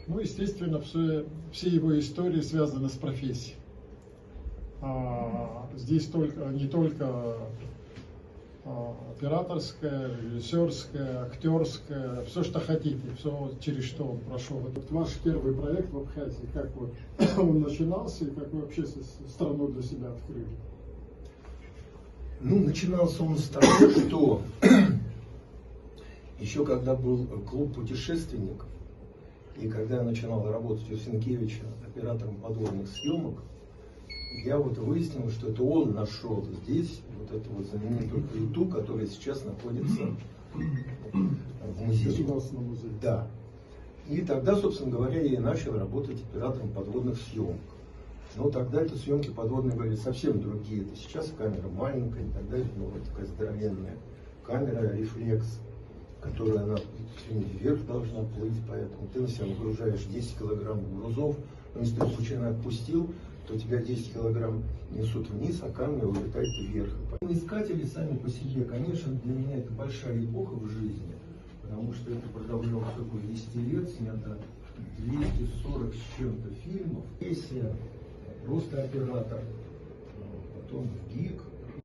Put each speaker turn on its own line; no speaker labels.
Ну, естественно, все его истории связаны с профессией. Здесь не только операторская, режиссерская, актерская, все, что хотите, все, через что он прошел. Вот ваш первый проект в Абхазии, как вот он начинался и как вы вообще страну для себя открыли?
Ну, начинался он с того, что еще когда был клуб путешественников, и когда я начинал работать у Сенкевича оператором подводных съемок, я вот выяснил, что это он нашел здесь вот эту вот знаменитую плиту, которая сейчас находится в музее.
Государственном музее.
Да. И тогда, собственно говоря, я и начал работать оператором подводных съемок. Но тогда это съемки подводные были совсем другие. Это сейчас камера маленькая и так далее, но вот такая здоровенная камера, рефлекс, которая она вверх должна плыть, поэтому ты на себя выгружаешь 10 килограмм грузов, но если ты случайно отпустил, то тебя 10 килограмм несут вниз, а камера улетает вверх. Искатели сами по себе, конечно, для меня это большая эпоха в жизни, потому что это продолжалось около 10 лет, снято 240 с чем-то фильмов. Если просто оператор, потом ГИК,